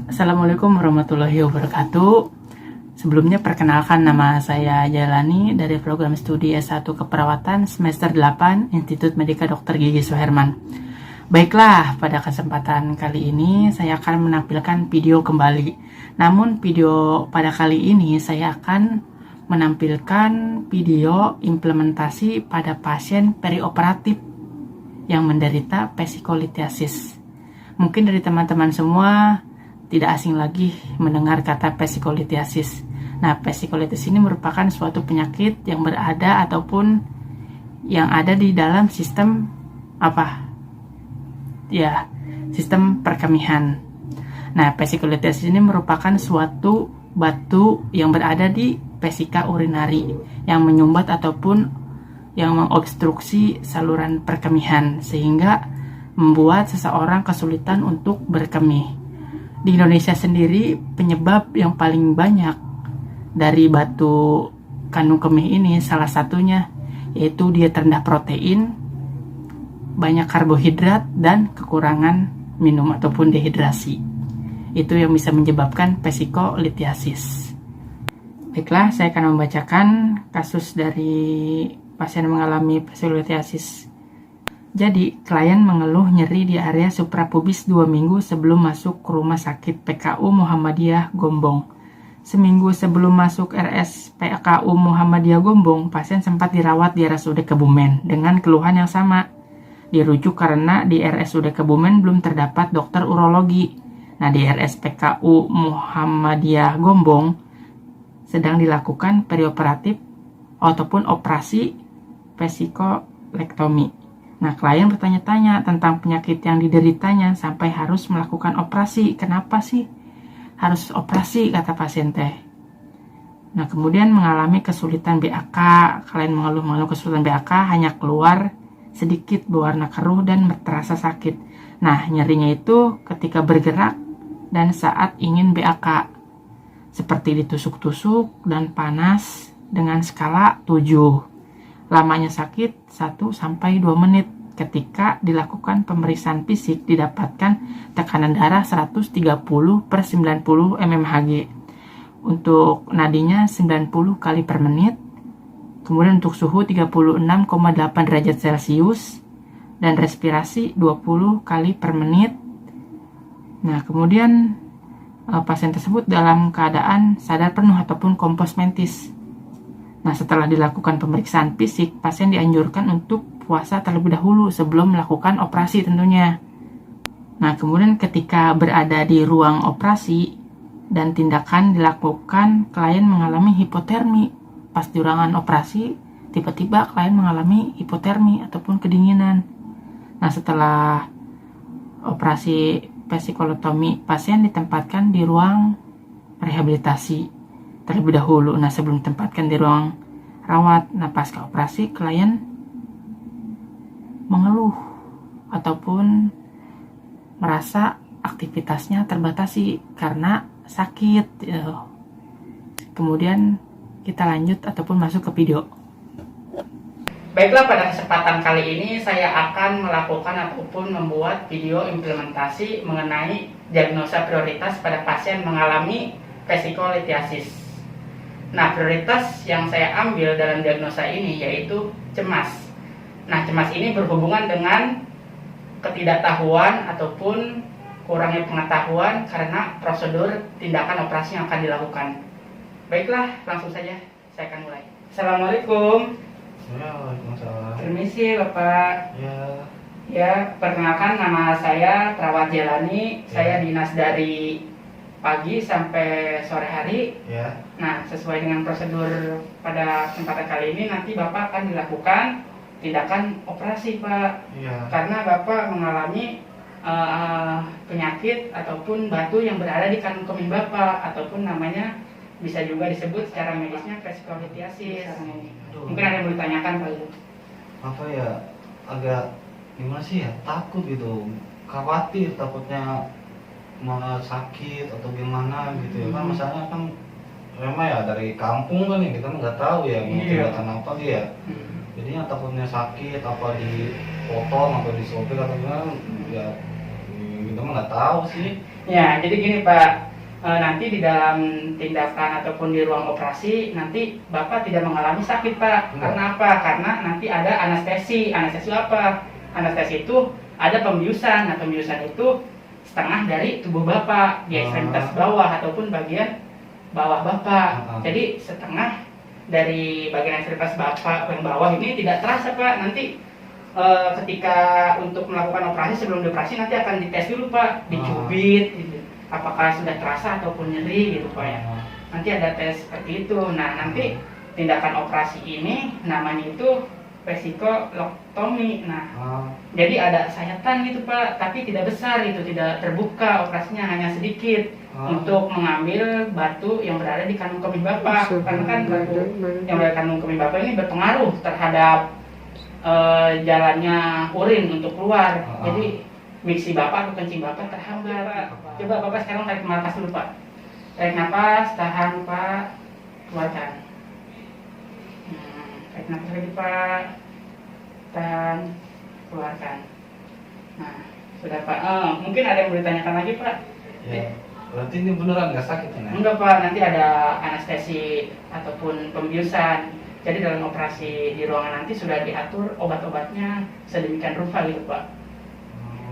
Assalamualaikum warahmatullahi wabarakatuh. Sebelumnya perkenalkan, nama saya Jalani dari program studi S1 Keperawatan semester 8 Institut Medika Dr. Gigi Suherman. Baiklah, pada kesempatan kali ini saya akan menampilkan video kembali. Namun video pada kali ini saya akan menampilkan video implementasi pada pasien perioperatif yang menderita vesikolitiasis. Mungkin dari teman-teman semua tidak asing lagi mendengar kata vesikolitiasis. Nah, vesikolitis ini merupakan suatu penyakit yang berada ataupun yang ada di dalam sistem sistem perkemihan. Nah, vesikolitis ini merupakan suatu batu yang berada di vesika urinari yang menyumbat ataupun yang mengobstruksi saluran perkemihan sehingga membuat seseorang kesulitan untuk berkemih. Di Indonesia sendiri, penyebab yang paling banyak dari batu kandung kemih ini salah satunya yaitu dia rendah protein, banyak karbohidrat, dan kekurangan minum ataupun dehidrasi. Itu yang bisa menyebabkan vesikolitiasis. Baiklah, saya akan membacakan kasus dari pasien mengalami vesikolitiasis. Jadi, klien mengeluh nyeri di area suprapubis 2 minggu sebelum masuk ke rumah sakit PKU Muhammadiyah Gombong. Seminggu sebelum masuk RS PKU Muhammadiyah Gombong, pasien sempat dirawat di RSUD Kebumen dengan keluhan yang sama. Dirujuk karena di RSUD Kebumen belum terdapat dokter urologi. Nah, di RS PKU Muhammadiyah Gombong sedang dilakukan perioperatif ataupun operasi vesikolektomi. Nah, klien bertanya-tanya tentang penyakit yang dideritanya sampai harus melakukan operasi. Kenapa sih harus operasi, kata pasien teh. Nah, kemudian mengalami kesulitan BAK. Klien mengeluh kesulitan BAK, hanya keluar sedikit berwarna keruh dan terasa sakit. Nah, nyerinya itu ketika bergerak dan saat ingin BAK. Seperti ditusuk-tusuk dan panas dengan skala 7. Lamanya sakit 1-2 menit. Ketika dilakukan pemeriksaan fisik didapatkan tekanan darah 130/90 mmHg. Untuk nadinya 90 kali per menit. Kemudian untuk suhu 36,8 derajat Celcius dan respirasi 20 kali per menit. Nah, kemudian pasien tersebut dalam keadaan sadar penuh ataupun kompos mentis. Nah, setelah dilakukan pemeriksaan fisik, pasien dianjurkan untuk puasa terlebih dahulu sebelum melakukan operasi tentunya. Nah, kemudian ketika berada di ruang operasi dan tindakan dilakukan, klien mengalami hipotermi. Pas di ruangan operasi, tiba-tiba klien mengalami hipotermi ataupun kedinginan. Nah, setelah operasi vesikolektomi, pasien ditempatkan di ruang rehabilitasi terlebih dahulu. Nah, sebelum ditempatkan di ruang rawat. Nah, pasca operasi klien mengeluh ataupun merasa aktivitasnya terbatasi karena sakit. Kemudian kita lanjut ataupun masuk ke video. Baiklah, pada kesempatan kali ini saya akan melakukan ataupun membuat video implementasi mengenai diagnosa prioritas pada pasien mengalami vesikolitiasis. Nah, prioritas yang saya ambil dalam diagnosa ini yaitu cemas. Nah, cemas ini berhubungan dengan ketidaktahuan ataupun kurangnya pengetahuan karena prosedur tindakan operasi yang akan dilakukan. Baiklah, langsung saja saya akan mulai. Assalamualaikum. Waalaikumsalam. Permisi, Bapak. Ya, perkenalkan, nama saya Perawat Jalani. Saya dinas dari pagi sampai sore hari. Nah, sesuai dengan prosedur pada kesempatan kali ini, nanti Bapak akan dilakukan tindakan operasi, Pak. Karena Bapak mengalami penyakit ataupun batu yang berada di kandung kemih Bapak, ataupun namanya bisa juga disebut secara medisnya vesikolitiasis. Mungkin ada yang mau ditanyakan, Pak? Apa ya, agak gimana sih ya, takut gitu, khawatir takutnya malah sakit atau gimana gitu ya. Kan masalahnya kan memang ya dari kampung kan ya, kita nggak tahu ya mau tindakan apa dia. Jadinya takutnya sakit, apa dipotong atau disopir atau gimana ya, gitu mah nggak tahu sih. Ya, jadi gini Pak, nanti di dalam tindakan ataupun di ruang operasi nanti Bapak tidak mengalami sakit Pak. Enggak. Karena apa? Karena nanti ada anestesi. Anestesi apa? Anestesi itu ada pembiusan. Nah, pembiusan itu setengah dari tubuh Bapak di ekstremitas bawah ataupun bagian bawah Bapak. Jadi setengah dari bagian ekstremitas Bapak yang bawah ini tidak terasa Pak. Nanti ketika untuk melakukan operasi, sebelum dioperasi nanti akan dites dulu Pak, dicubit gitu. Apakah sudah terasa ataupun nyeri gitu Pak ya. Nanti ada tes seperti itu. Nah, nanti tindakan operasi ini namanya itu vesikolektomi. Nah, jadi ada sayatan gitu Pak, tapi tidak besar itu, tidak terbuka, operasinya hanya sedikit untuk mengambil batu yang berada di kandung kemih Bapak. Karena kan batu yang berada di kandung kemih Bapak ini berpengaruh terhadap jalannya urin untuk keluar. Jadi miksi Bapak atau kencing Bapak terhambat. Coba Bapak sekarang tarik nafas dulu Pak. Tarik nafas, tahan Pak, keluarkan. Tarik nafas lagi Pak, tahan, keluarkan. Nah, sudah Pak. Mungkin ada yang mau ditanyakan lagi Pak? Ya, berarti ini beneran nggak sakit ya? Enggak Pak, nanti ada anestesi ataupun pembiusan. Jadi dalam operasi di ruangan nanti sudah diatur obat-obatnya sedemikian rupa gitu Pak.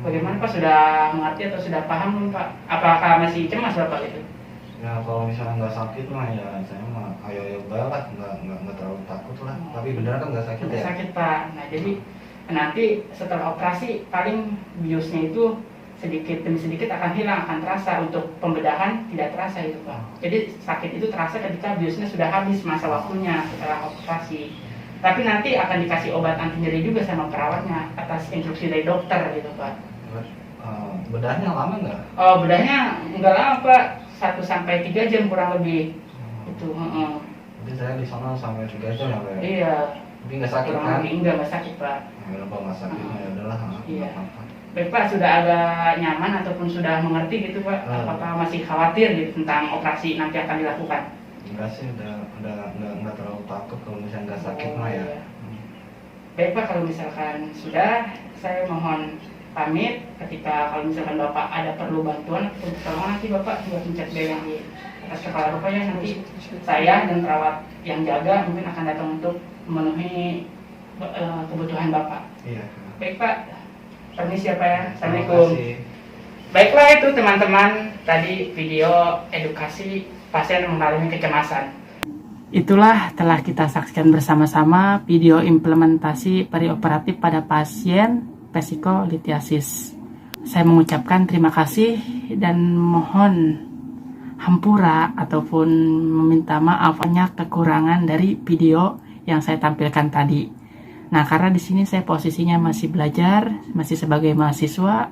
Bagaimana Pak, sudah mengerti atau sudah paham belum Pak? Apakah masih cemas Bapak gitu? Ya kalau misalnya nggak sakit mah ya saya mah ayo lah, nggak terlalu takut lah. Tapi beneran kan nggak sakit ya? Sakit Pak. Nah jadi nanti setelah operasi paling biusnya itu sedikit demi sedikit akan hilang, akan terasa. Untuk pembedahan tidak terasa itu Pak. Jadi sakit itu terasa ketika biusnya sudah habis masa waktunya setelah operasi. Tapi nanti akan dikasih obat anti nyeri juga sama perawatnya atas instruksi dari dokter gitu Pak. Bedahnya lama nggak? Oh, bedahnya nggak lama Pak, 1-3 jam kurang lebih. Itu. Jadi saya di sana sampai 3 jam ya Pak? Iya. Tapi nggak sakit Kurang kan? lebih nggak sakit Pak. Ya udah nggak sakit ya udahlah. Iya. Baik Pak, sudah agak nyaman ataupun sudah mengerti gitu Pak? Apakah masih khawatir gitu tentang operasi nanti akan dilakukan? Enggak sih, udah nggak terlalu takut kalau misalnya nggak sakit mah ya. Iya. Baik Pak, kalau misalkan sudah, saya mohon pamit. Ketika kalau misalkan Bapak ada perlu bantuan atau pertolongan, nanti Bapak juga pencet bel yang di atas kepala Bapak ya. Nanti saya dan perawat yang jaga mungkin akan datang untuk memenuhi kebutuhan Bapak. Iya. Baik Pak, permisi ya Pak ya. Assalamualaikum. Baiklah, itu teman-teman tadi video edukasi pasien mengalami kecemasan. Itulah telah kita saksikan bersama-sama video implementasi perioperatif pada pasien vesikolitiasis. Saya mengucapkan terima kasih dan mohon hampura ataupun meminta maaf banyak kekurangan dari video yang saya tampilkan tadi. Nah, karena di sini saya posisinya masih belajar, masih sebagai mahasiswa,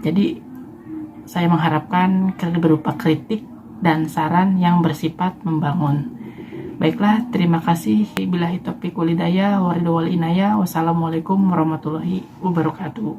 jadi saya mengharapkan berupa kritik dan saran yang bersifat membangun. Baiklah, terima kasih. Billahi taufiq wal hidayah, wassalamualaikum warahmatullahi wabarakatuh.